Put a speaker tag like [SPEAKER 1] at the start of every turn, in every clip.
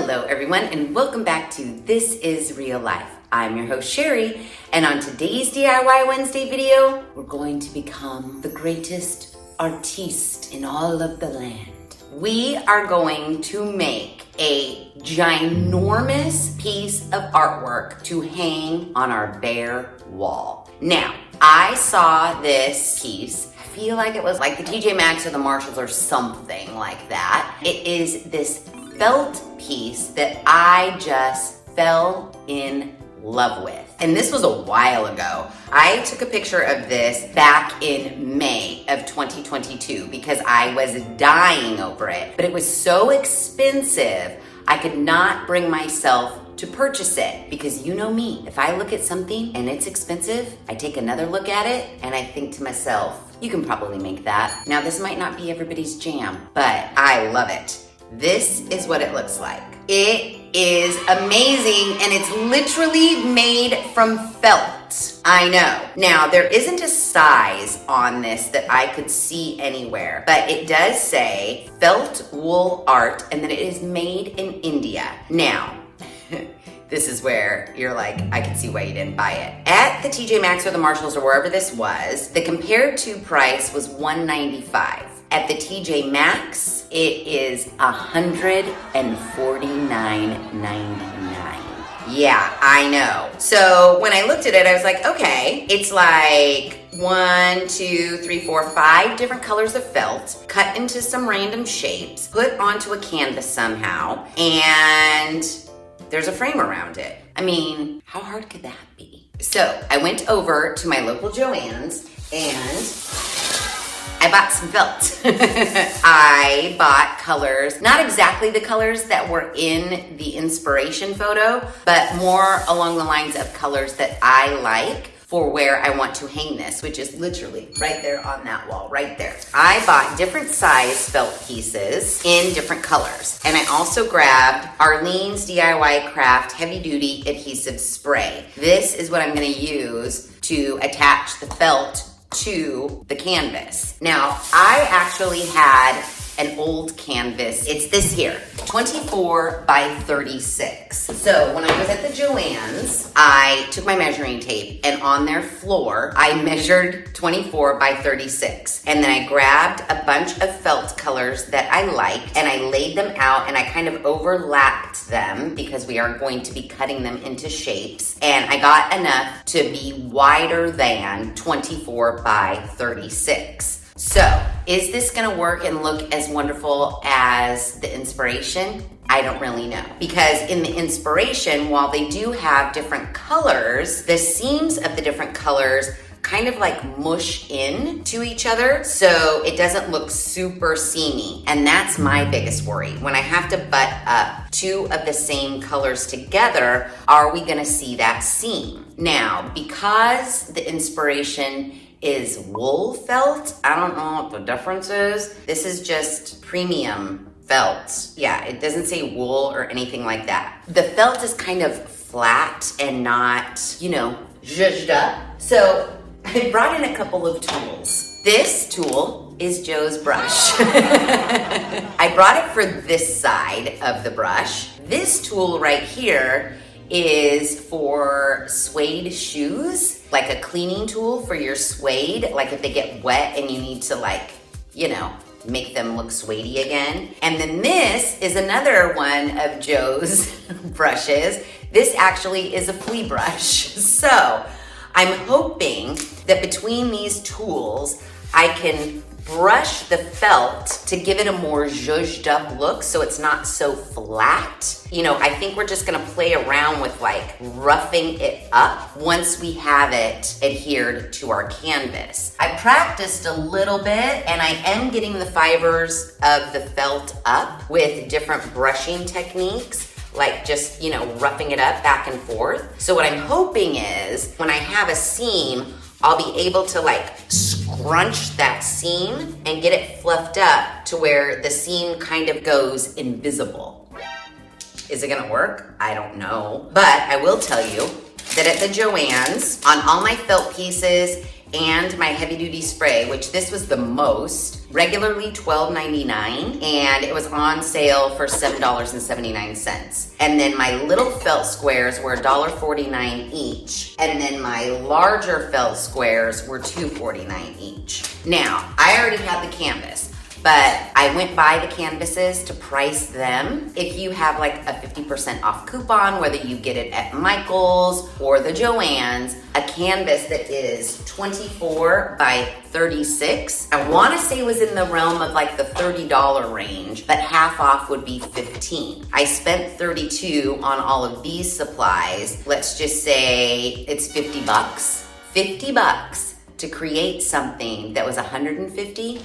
[SPEAKER 1] Hello everyone and welcome back to This Is Real Life. I'm your host Sheri, and on today's DIY Wednesday video, we're going to become the greatest artiste in all of the land. We are going to make a ginormous piece of artwork to hang on our bare wall. Now, I saw this piece. I feel like it was like the TJ Maxx or the Marshalls or something like that. It is this felt piece that I just fell in love with. And this was a while ago. I took a picture of this back in May of 2022 because I was dying over it. But it was so expensive, I could not bring myself to purchase it because you know me. If I look at something and it's expensive, I take another look at it and I think to myself, you can probably make that. Now this might not be everybody's jam, but I love it. This is what it looks like. It is amazing and it's literally made from felt. I know. Now, there isn't a size on this that I could see anywhere, but it does say felt wool art and that it is made in India. Now, this is where you're like, I can see why you didn't buy it. At the TJ Maxx or the Marshalls or wherever this was, the compared to price was $195. At the TJ Maxx, it is $149.99. Yeah, I know. So when I looked at it, I was like, okay, it's like 5 different colors of felt, cut into some random shapes, put onto a canvas somehow, and there's a frame around it. I mean, how hard could that be? So I went over to my local Joann's and I bought some felt. I bought colors, not exactly the colors that were in the inspiration photo, but more along the lines of colors that I like for where I want to hang this, which is literally right there on that wall, right there. I bought different size felt pieces in different colors. And I also grabbed Arlene's DIY Craft Heavy Duty Adhesive Spray. This is what I'm gonna use to attach the felt to the canvas. Now, I actually had an old canvas. It's this here, 24 by 36. So when I was at the Joann's, I took my measuring tape and on their floor, I measured 24 by 36. And then I grabbed a bunch of felt colors that I liked and I laid them out and I kind of overlapped them because we are going to be cutting them into shapes. And I got enough to be wider than 24 by 36. So, is this gonna work and look as wonderful as the inspiration? I don't really know. Because in the inspiration, while they do have different colors, the seams of the different colors kind of like mush in to each other, so it doesn't look super seamy. And that's my biggest worry. When I have to butt up two of the same colors together, are we gonna see that seam? Now, because the inspiration is wool felt, I don't know what the difference is. This is just premium felt. Yeah, it doesn't say wool or anything like that. The felt is kind of flat and not, zhuzhed up. So I brought in a couple of tools. This tool is Joe's brush. I brought it for this side of the brush. This tool right here is for suede shoes, like a cleaning tool for your suede, like if they get wet and you need to make them look suedey again. And then this is another one of Joe's brushes. This actually is a flea brush. So I'm hoping that between these tools, I can brush the felt to give it a more zhuzhed up look so it's not so flat. I think we're just gonna play around with like roughing it up once we have it adhered to our canvas. I practiced a little bit and I am getting the fibers of the felt up with different brushing techniques, like just, roughing it up back and forth. So what I'm hoping is when I have a seam, I'll be able to scrunch that seam and get it fluffed up to where the seam kind of goes invisible. Is it gonna work? I don't know. But I will tell you, that at the Joann's, on all my felt pieces and my heavy duty spray, which this was the most, regularly $12.99, and it was on sale for $7.79. And then my little felt squares were $1.49 each. And then my larger felt squares were $2.49 each. Now, I already had the canvas, but I went by the canvases to price them. If you have like a 50% off coupon, whether you get it at Michael's or the Joann's, a canvas that is 24 by 36, I wanna say was in the realm of like the $30 range, but half off would be 15. I spent 32 on all of these supplies. Let's just say it's 50 bucks. 50 bucks to create something that was 150.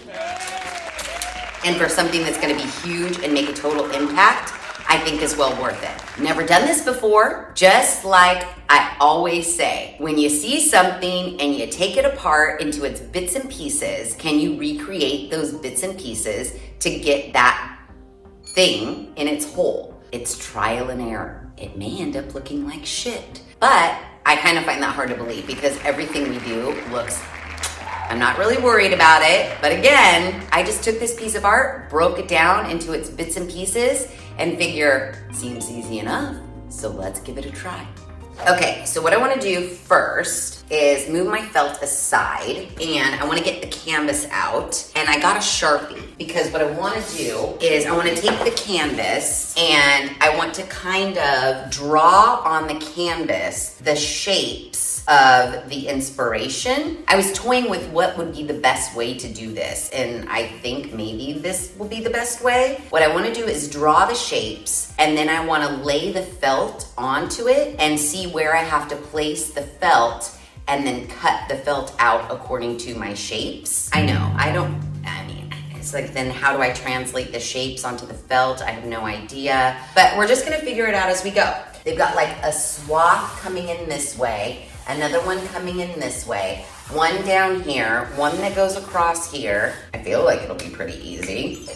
[SPEAKER 1] And for something that's gonna be huge and make a total impact, I think is well worth it. Never done this before. Just like I always say, when you see something and you take it apart into its bits and pieces, can you recreate those bits and pieces to get that thing in its whole? It's trial and error. It may end up looking like shit, but I kind of find that hard to believe because everything we do looks, I'm not really worried about it, but again, I just took this piece of art, broke it down into its bits and pieces, and figure, seems easy enough, so let's give it a try. Okay, so what I wanna do first is move my felt aside, and I wanna get the canvas out, and I got a Sharpie, because what I wanna do is I wanna take the canvas, and I want to kind of draw on the canvas the shapes of the inspiration. I was toying with what would be the best way to do this, and I think maybe this will be the best way. What I wanna do is draw the shapes, and then I wanna lay the felt onto it and see where I have to place the felt, and then cut the felt out according to my shapes. I know, it's like, then how do I translate the shapes onto the felt? I have no idea, but we're just gonna figure it out as we go. They've got like a swath coming in this way, another one coming in this way, one down here, one that goes across here. I feel like it'll be pretty easy.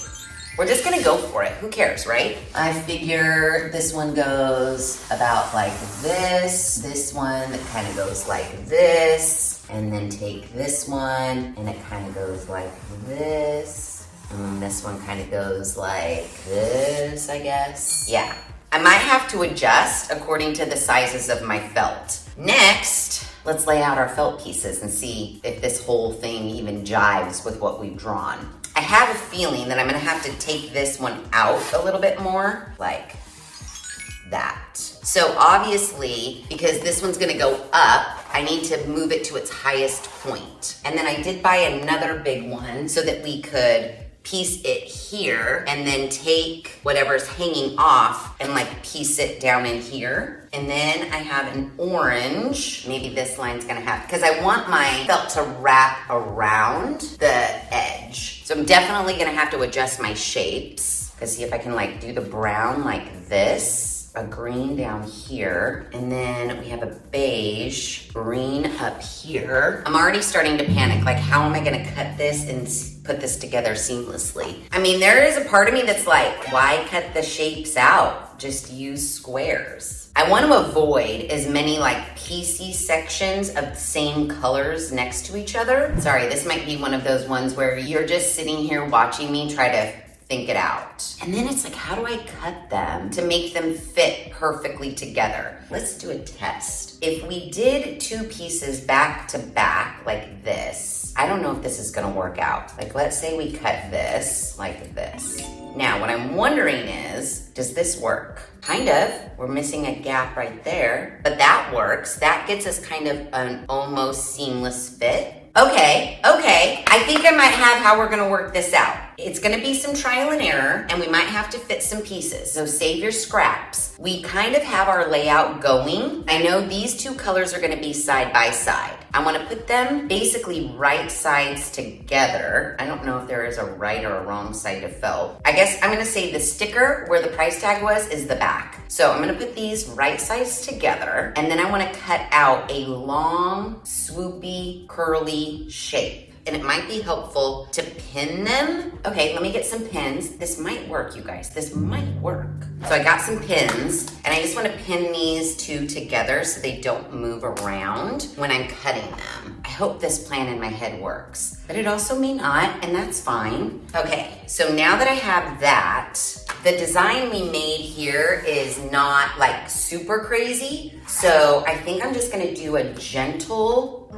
[SPEAKER 1] We're just gonna go for it. Who cares, right? I figure this one goes about like this one that kind of goes like this, and then take this one and it kind of goes like this, and this one kind of goes like this, I guess. Yeah. I might have to adjust according to the sizes of my felt. Next, let's lay out our felt pieces and see if this whole thing even jives with what we've drawn. I have a feeling that I'm gonna have to take this one out a little bit more, like that. So obviously, because this one's gonna go up, I need to move it to its highest point. And then I did buy another big one so that we could piece it here and then take whatever's hanging off and like piece it down in here. And then I have an orange. Maybe this line's gonna have, because I want my felt to wrap around the edge. So I'm definitely gonna have to adjust my shapes. Because see if I can like do the brown like this. A green down here, and then we have a beige green up here. I'm already starting to panic, like how am I gonna cut this and put this together seamlessly? I mean, there is a part of me that's like, why cut the shapes out? Just use squares. I want to avoid as many like piecey sections of the same colors next to each other. Sorry, this might be one of those ones where you're just sitting here watching me try to think it out. And then it's like, how do I cut them to make them fit perfectly together? Let's do a test. If we did two pieces back to back like this, I don't know if this is gonna work out. Like, let's say we cut this like this. Now, what I'm wondering is, does this work? Kind of. We're missing a gap right there, but that works. That gets us kind of an almost seamless fit. Okay. I think I might have how we're gonna work this out. It's gonna be some trial and error, and we might have to fit some pieces, so save your scraps. We kind of have our layout going. I know these two colors are gonna be side by side. I wanna put them basically right sides together. I don't know if there is a right or a wrong side of felt. I guess I'm gonna say the sticker where the price tag was is the back. So I'm gonna put these right sides together, and then I wanna cut out a long, swoopy, curly shape. And it might be helpful to pin them. Okay, let me get some pins. This might work, you guys. This might work. So I got some pins, and I just want to pin these two together so they don't move around when I'm cutting them. I hope this plan in my head works, but it also may not, and that's fine. Okay, so now that I have that, the design we made here is not like super crazy. So I think I'm just gonna do a gentle,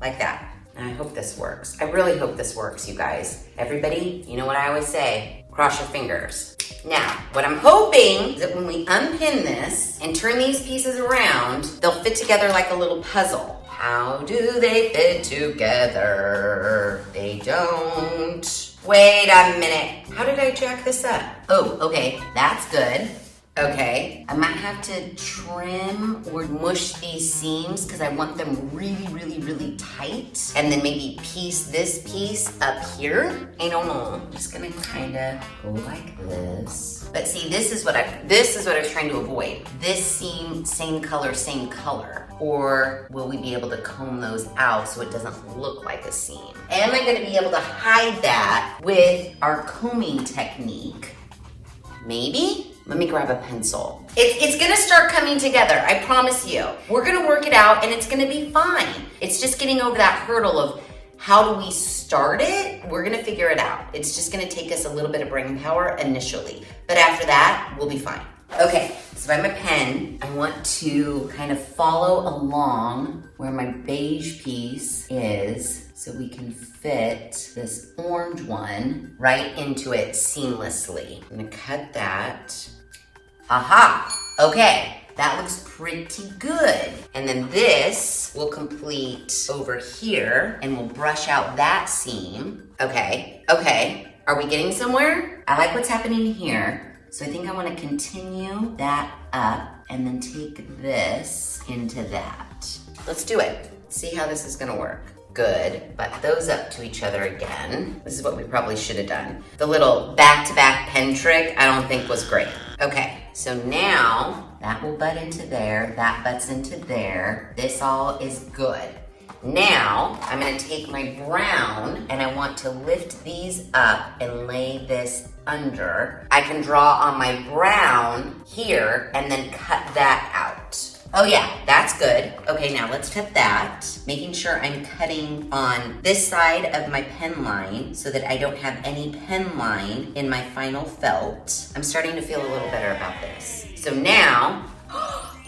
[SPEAKER 1] like that. And I hope this works. I really hope this works, you guys. Everybody, you know what I always say, cross your fingers. Now, what I'm hoping is that when we unpin this and turn these pieces around, they'll fit together like a little puzzle. How do they fit together? They don't. Wait a minute. How did I jack this up? Oh, okay, that's good. Okay, I might have to trim or mush these seams because I want them really, really, really tight. And then maybe piece this piece up here. I don't know. I'm just gonna kind of go like this. But see, this is what I was trying to avoid. This seam, same color, same color. Or will we be able to comb those out so it doesn't look like a seam? Am I gonna be able to hide that with our combing technique? Maybe? Let me grab a pencil. It's gonna start coming together, I promise you. We're gonna work it out and it's gonna be fine. It's just getting over that hurdle of how do we start it? We're gonna figure it out. It's just gonna take us a little bit of brain power initially. But after that, we'll be fine. Okay, so by my pen, I want to kind of follow along where my beige piece is so we can fit this orange one right into it seamlessly. I'm gonna cut that. Aha, okay, that looks pretty good. And then this will complete over here and we'll brush out that seam. Okay, are we getting somewhere? I like what's happening here. So I think I wanna continue that up and then take this into that. Let's do it. See how this is gonna work. Good, butt those up to each other again. This is what we probably should have done. The little back-to-back pen trick I don't think was great. Okay, so now that will butt into there, that butts into there. This all is good. Now, I'm gonna take my brown and I want to lift these up and lay this under. I can draw on my brown here and then cut that out. Oh yeah, that's good. Okay, now let's cut that. Making sure I'm cutting on this side of my pen line so that I don't have any pen line in my final felt. I'm starting to feel a little better about this. So now,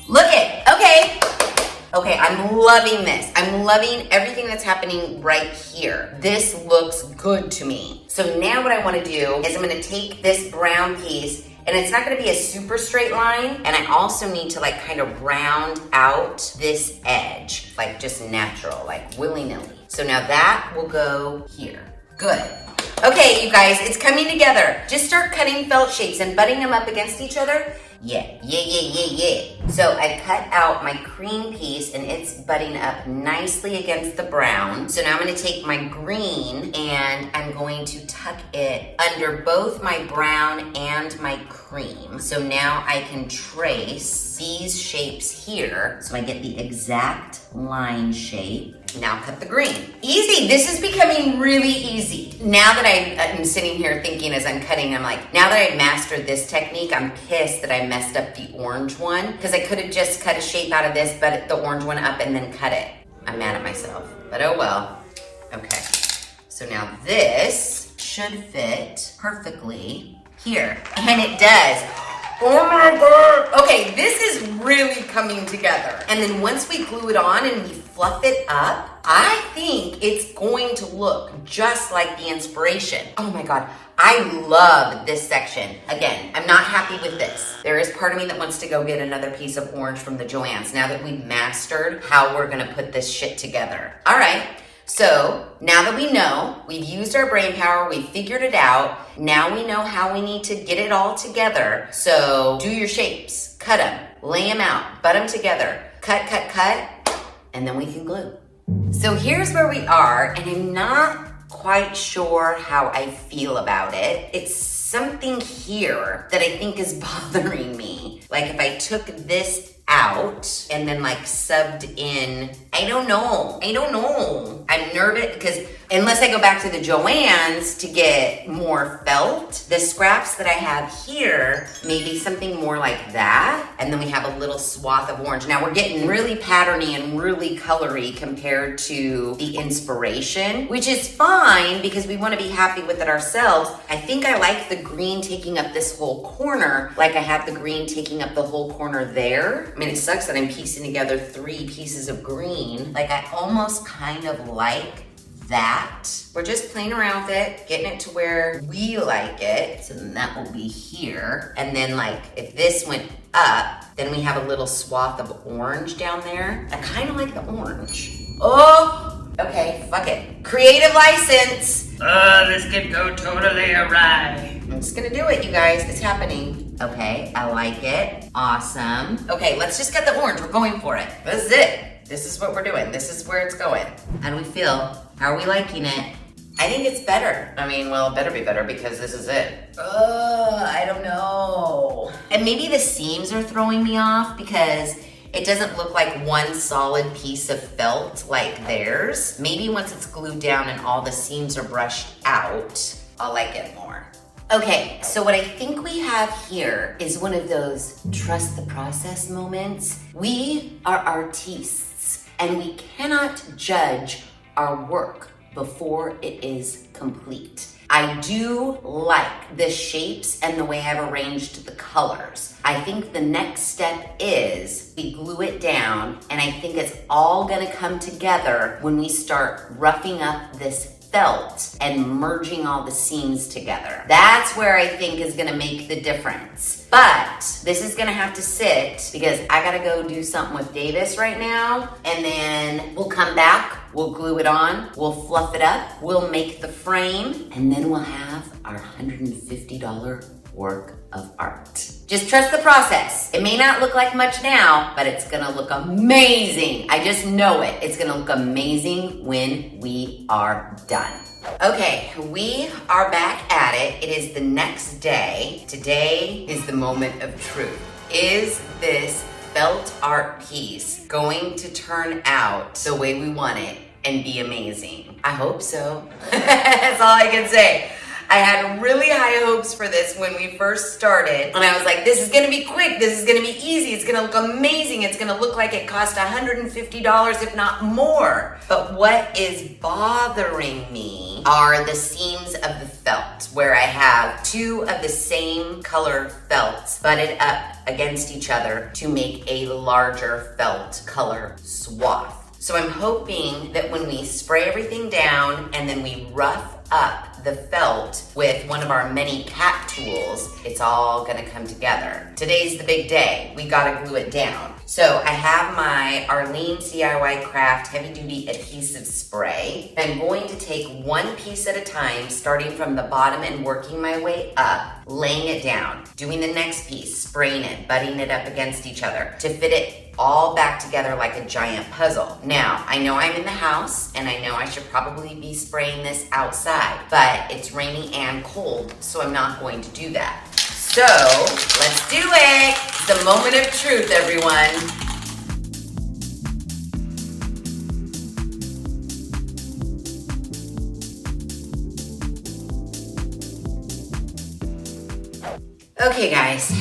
[SPEAKER 1] look it, okay. Okay, I'm loving this. I'm loving everything that's happening right here. This looks good to me. So now what I wanna do is I'm gonna take this brown piece and it's not gonna be a super straight line. And I also need to like kind of round out this edge, like just natural, like willy-nilly. So now that will go here. Good. Okay, you guys, it's coming together. Just start cutting felt shapes and butting them up against each other. Yeah. So I cut out my cream piece and it's butting up nicely against the brown. So now I'm gonna take my green and I'm going to tuck it under both my brown and my cream. So now I can trace these shapes here so I get the exact line shape. Now cut the green. Easy, this is becoming really easy. Now that I'm sitting here thinking as I'm cutting, I'm like, now that I've mastered this technique, I'm pissed that I messed up the orange one because I could have just cut a shape out of this, but the orange one up and then cut it. I'm mad at myself, but oh well. Okay, so now this should fit perfectly here, and it does. Oh my God. Okay, this is really coming together. And then once we glue it on and we fluff it up, I think it's going to look just like the inspiration. Oh my God, I love this section. Again, I'm not happy with this. There is part of me that wants to go get another piece of orange from the Joann's now that we've mastered how we're gonna put this shit together. All right. So now that we know, we've used our brain power, we've figured it out, now we know how we need to get it all together. So do your shapes, cut them, lay them out, butt them together, cut, and then we can glue. So here's where we are, and I'm not quite sure how I feel about it. It's something here that I think is bothering me. Like if I took this out and then like subbed in. I don't know. I'm nervous because unless I go back to the Joann's to get more felt, the scraps that I have here, maybe something more like that. And then we have a little swath of orange. Now we're getting really patterny and really colory compared to the inspiration, which is fine because we want to be happy with it ourselves. I think I like the green taking up this whole corner, like I have the green taking up the whole corner there. I mean, it sucks that I'm piecing together 3 pieces of green. Like I almost kind of like that. We're just playing around with it, getting it to where we like it. So then that will be here. And then like if this went up, then we have a little swath of orange down there. I kind of like the orange. Oh, okay, fuck it. Creative license.
[SPEAKER 2] This could go totally awry.
[SPEAKER 1] I'm just gonna do it, you guys. It's happening. Okay, I like it. Awesome. Okay, let's just get the orange. We're going for it. This is it. This is what we're doing. This is where it's going. How do we feel? How are we liking it? I think it's better. I mean, well, it better be better because this is it. I don't know. And maybe the seams are throwing me off because it doesn't look like one solid piece of felt like theirs. Maybe once it's glued down and all the seams are brushed out, I'll like it more. Okay, so what I think we have here is one of those trust the process moments. We are artistes and we cannot judge our work before it is complete. I do like the shapes and the way I've arranged the colors. I think the next step is we glue it down, and I think it's all gonna come together when we start roughing up this felt and merging all the seams together. That's where I think is gonna make the difference. But this is gonna have to sit because I gotta go do something with Davis right now, and then we'll come back, we'll glue it on, we'll fluff it up, we'll make the frame, and then we'll have our $150 work of art. Just trust the process. It may not look like much now, but it's gonna look amazing. I just know it. It's gonna look amazing when we are done. Okay, we are back at it. It is the next day. Today is the moment of truth. Is this felt art piece going to turn out the way we want it and be amazing? I hope so. That's all I can say. I had really high hopes for this when we first started. And I was like, this is gonna be quick, this is gonna be easy, it's gonna look amazing, it's gonna look like it cost $150, if not more. But what is bothering me are the seams of the felt, where I have 2 of the same color felts butted up against each other to make a larger felt color swath. So I'm hoping that when we spray everything down and then we rough up the felt with one of our many cat tools, it's all gonna come together. Today's the big day. We gotta glue it down. So I have my Arlene DIY Craft Heavy Duty Adhesive Spray. I'm going to take one piece at a time, starting from the bottom and working my way up, laying it down, doing the next piece, spraying it, butting it up against each other to fit it all back together like a giant puzzle. Now, I know I'm in the house and I know I should probably be spraying this outside, but it's rainy and cold, so I'm not going to do that. So, let's do it! It's the moment of truth, everyone. Okay, guys.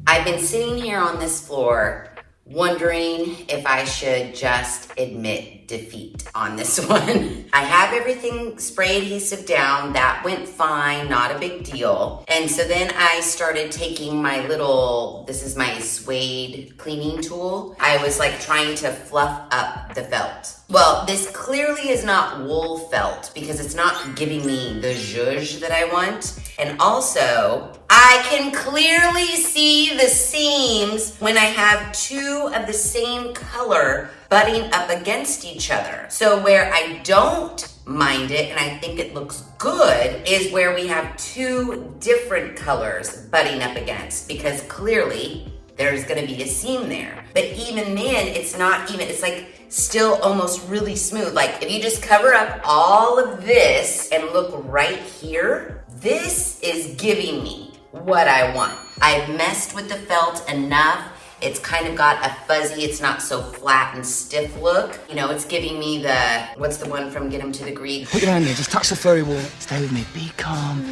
[SPEAKER 1] I've been sitting here on this floor wondering if I should just admit defeat on this one. I have everything spray adhesive down. That went fine, not a big deal. And so then I started taking my little, this is my suede cleaning tool. I was like trying to fluff up the felt. Well, this clearly is not wool felt because it's not giving me the zhuzh that I want. And also, I can clearly see the seams when I have 2 of the same color butting up against each other. So where I don't mind it and I think it looks good is where we have 2 different colors butting up against, because clearly there's gonna be a seam there. But even then, it's not even, it's like still almost really smooth. Like if you just cover up all of this and look right here, this is giving me what I want. I've messed with the felt enough It's kind of got a fuzzy, it's not so flat and stiff look. You know, it's giving me the, what's the one from Get 'Em to the Greek?
[SPEAKER 3] Put your hand there, just touch the furry wall. Stay with me, be calm,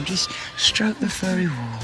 [SPEAKER 3] just stroke the furry wall.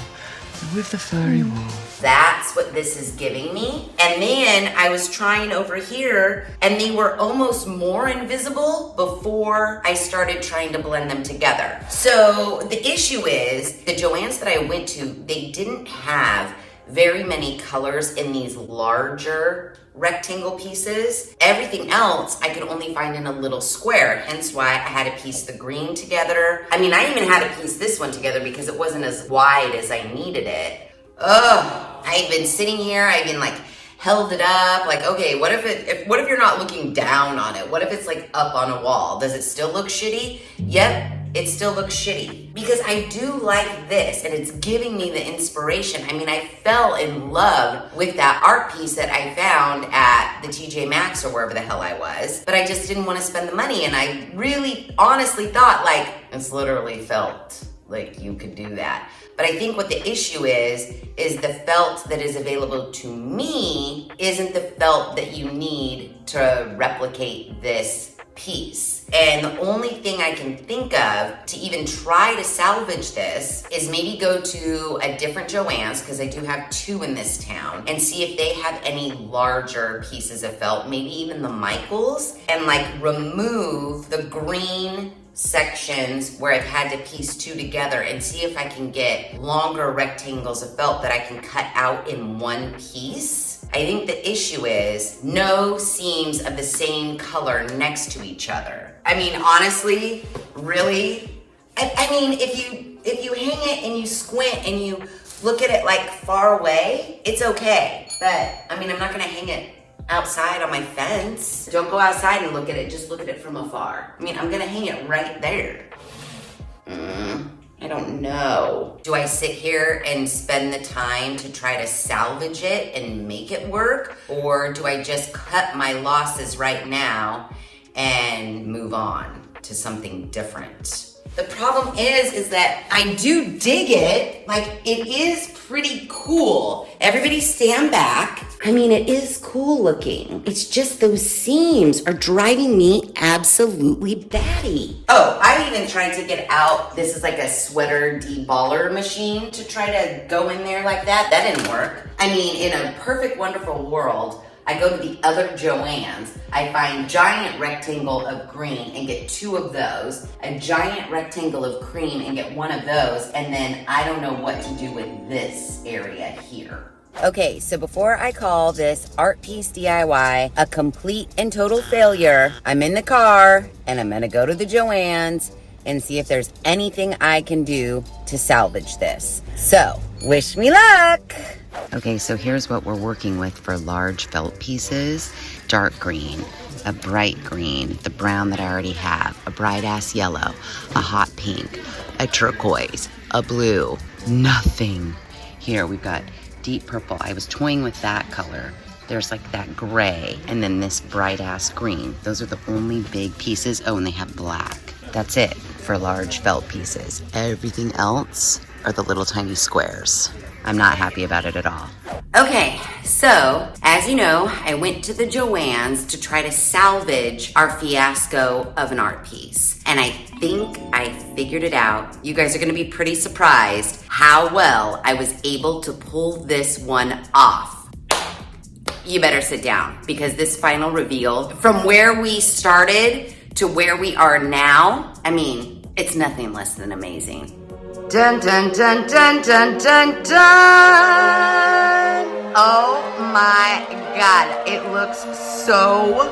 [SPEAKER 3] With the furry wall.
[SPEAKER 1] That's what this is giving me. And then I was trying over here and they were almost more invisible before I started trying to blend them together. So the issue is the Joann's that I went to, they didn't have very many colors in these larger rectangle pieces. Everything else I could only find in a little square, hence why I had to piece the green together. I mean, I even had to piece this one together because it wasn't as wide as I needed it. Ugh, I've been sitting here, I've been like held it up, like, okay, what if you're not looking down on it? What if it's like up on a wall? Does it still look shitty? Yep. It still looks shitty because I do like this and it's giving me the inspiration. I mean, I fell in love with that art piece that I found at the TJ Maxx or wherever the hell I was, but I just didn't want to spend the money. And I really honestly thought like, it's literally felt like you could do that. But I think what the issue is the felt that is available to me isn't the felt that you need to replicate this piece. And the only thing I can think of to even try to salvage this is maybe go to a different Joann's, because I do have two in this town, and see if they have any larger pieces of felt, maybe even the Michaels, and like remove the green sections where I've had to piece two together and see if I can get longer rectangles of felt that I can cut out in one piece. I think the issue is no seams of the same color next to each other. I mean, honestly, really, I mean, if you hang it and you squint and you look at it like far away, it's okay. But I mean, I'm not gonna hang it outside on my fence. Don't go outside and look at it, just look at it from afar. I mean, I'm gonna hang it right there. I don't know. Do I sit here and spend the time to try to salvage it and make it work? Or do I just cut my losses right now and move on to something different? The problem is that I do dig it. Like, it is pretty cool. Everybody stand back. I mean, it is cool looking. It's just those seams are driving me absolutely batty. Oh, I even tried to get out, this is like a sweater deballer machine to try to go in there like that. That didn't work. I mean, in a perfect, wonderful world, I go to the other Joann's, I find giant rectangle of green and get two of those, a giant rectangle of cream and get one of those, and then I don't know what to do with this area here. Okay, so before I call this art piece DIY a complete and total failure, I'm in the car and I'm gonna go to the Joann's and see if there's anything I can do to salvage this. So, wish me luck! Okay, so here's what we're working with for large felt pieces. Dark green, a bright green, the brown that I already have, a bright ass yellow, a hot pink, a turquoise, a blue, nothing. Here we've got deep purple. I was toying with that color. There's like that gray, and then this bright ass green. Those are the only big pieces. Oh, and they have black. That's it for large felt pieces. Everything else are the little tiny squares. I'm not happy about it at all. Okay, so as you know, I went to the Joann's to try to salvage our fiasco of an art piece. And I think I figured it out. You guys are gonna be pretty surprised how well I was able to pull this one off. You better sit down because this final reveal, from where we started to where we are now, I mean, it's nothing less than amazing. Dun dun dun dun dun dun dun! Oh my God, it looks so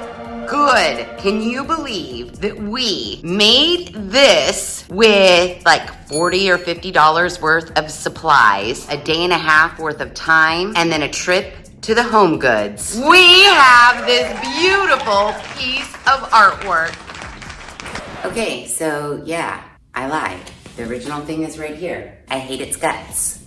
[SPEAKER 1] good. Can you believe that we made this with like $40 or $50 worth of supplies, a day and a half worth of time, and then a trip to the Home Goods? We have this beautiful piece of artwork. Okay, so yeah, I lied. The original thing is right here. I hate its guts.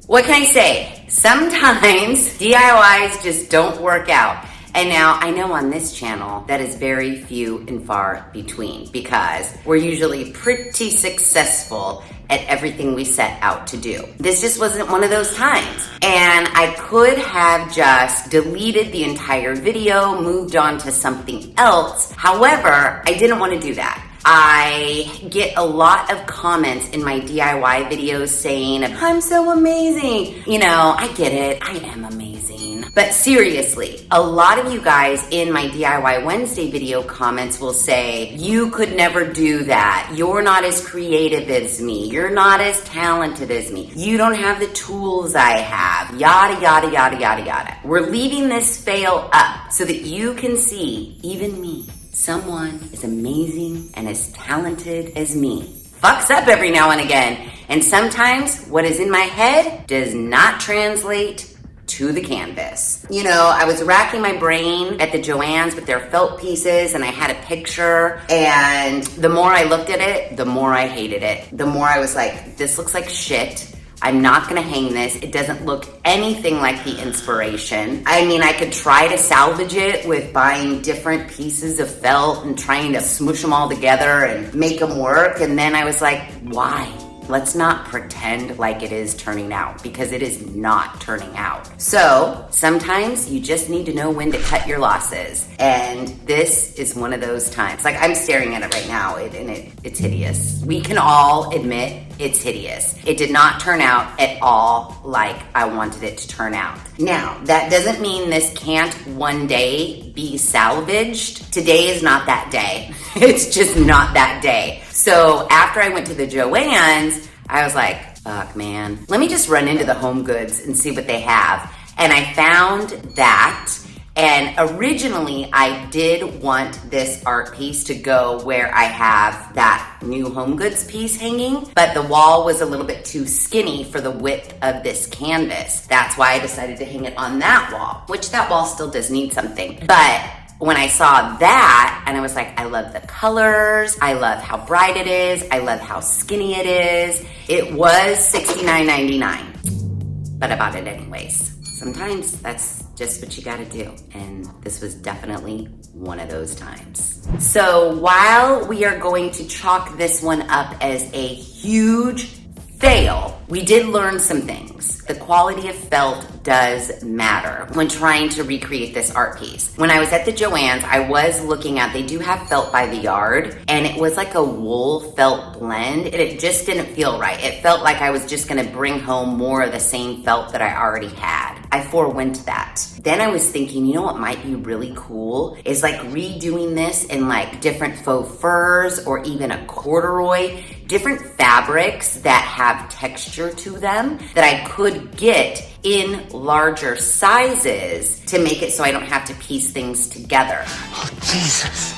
[SPEAKER 1] What can I say? Sometimes DIYs just don't work out. And now I know on this channel that is very few and far between because we're usually pretty successful at everything we set out to do. This just wasn't one of those times. And I could have just deleted the entire video, moved on to something else. However, I didn't want to do that. I get a lot of comments in my DIY videos saying, I'm so amazing. You know, I get it. I am amazing. But seriously, a lot of you guys in my DIY Wednesday video comments will say, you could never do that. You're not as creative as me. You're not as talented as me. You don't have the tools I have. Yada, yada, yada, yada, yada. We're leaving this fail up so that you can see, even me, someone as amazing and as talented as me fucks up every now and again. And sometimes what is in my head does not translate to the canvas. You know, I was racking my brain at the Joann's with their felt pieces and I had a picture, and the more I looked at it, the more I hated it. The more I was like, this looks like shit. I'm not gonna hang this. It doesn't look anything like the inspiration. I mean, I could try to salvage it with buying different pieces of felt and trying to smoosh them all together and make them work. And then I was like, why? Let's not pretend like it is turning out, because it is not turning out. So sometimes you just need to know when to cut your losses. And this is one of those times. Like, I'm staring at it right now and it's hideous. We can all admit it's hideous. It did not turn out at all like I wanted it to turn out. Now, that doesn't mean this can't one day be salvaged. Today is not that day. It's just not that day. So after I went to the Joann's, I was like, fuck, man. Let me just run into the Home Goods and see what they have. And I found that. And originally, I did want this art piece to go where I have that new Home Goods piece hanging, but the wall was a little bit too skinny for the width of this canvas. That's why I decided to hang it on that wall, which that wall still does need something. But when I saw that, and I was like, I love the colors, I love how bright it is, I love how skinny it is. It was $69.99, but I bought it anyways. Sometimes that's just what you gotta do. And this was definitely one of those times. So while we are going to chalk this one up as a huge fail, we did learn some things. The quality of felt does matter when trying to recreate this art piece. When I was at the Joann's, I was looking at, they do have felt by the yard, and it was like a wool felt blend, and it just didn't feel right. It felt like I was just gonna bring home more of the same felt that I already had. I forewent that. Then I was thinking, you know what might be really cool is like redoing this in like different faux furs or even a corduroy, different fabrics that have texture to them that I could get in larger sizes to make it so I don't have to piece things together.
[SPEAKER 3] Oh, Jesus.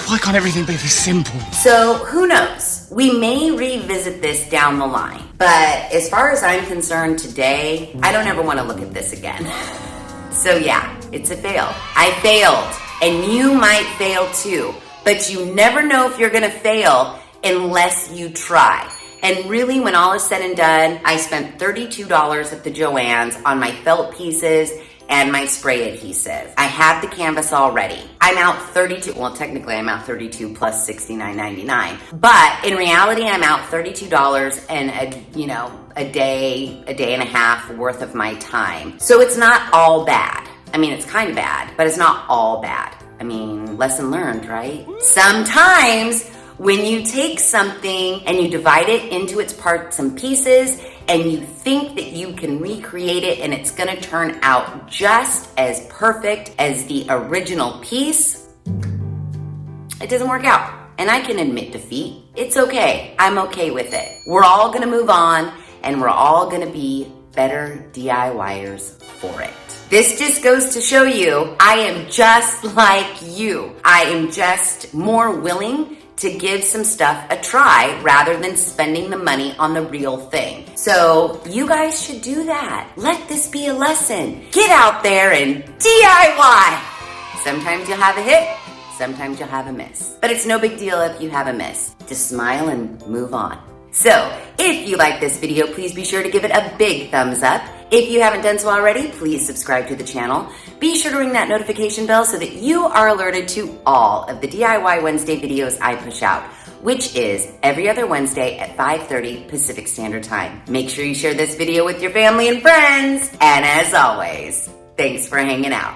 [SPEAKER 3] Why can't everything be this simple?
[SPEAKER 1] So who knows? We may revisit this down the line. But as far as I'm concerned today, I don't ever want to look at this again. So yeah, it's a fail. I failed, and you might fail too. But you never know if you're gonna fail unless you try. And really, when all is said and done, I spent $32 at the Joann's on my felt pieces and my spray adhesive. I have the canvas already. I'm out 32, well, technically I'm out 32 plus $69.99. But in reality, I'm out $32 and a day and a half worth of my time. So it's not all bad. I mean, it's kind of bad, but it's not all bad. I mean, lesson learned, right? Sometimes when you take something and you divide it into its parts and pieces and you think that you can recreate it and it's gonna turn out just as perfect as the original piece, it doesn't work out. And I can admit defeat. It's okay. I'm okay with it. We're all gonna move on and we're all gonna be better DIYers for it. This just goes to show you, I am just like you. I am just more willing to give some stuff a try rather than spending the money on the real thing. So you guys should do that. Let this be a lesson. Get out there and DIY. Sometimes you'll have a hit, sometimes you'll have a miss. But it's no big deal if you have a miss. Just smile and move on. So if you like this video, please be sure to give it a big thumbs up. If you haven't done so already, please subscribe to the channel. Be sure to ring that notification bell so that you are alerted to all of the DIY Wednesday videos I push out, which is every other Wednesday at 5:30 Pacific Standard Time. Make sure you share this video with your family and friends. And as always, thanks for hanging out.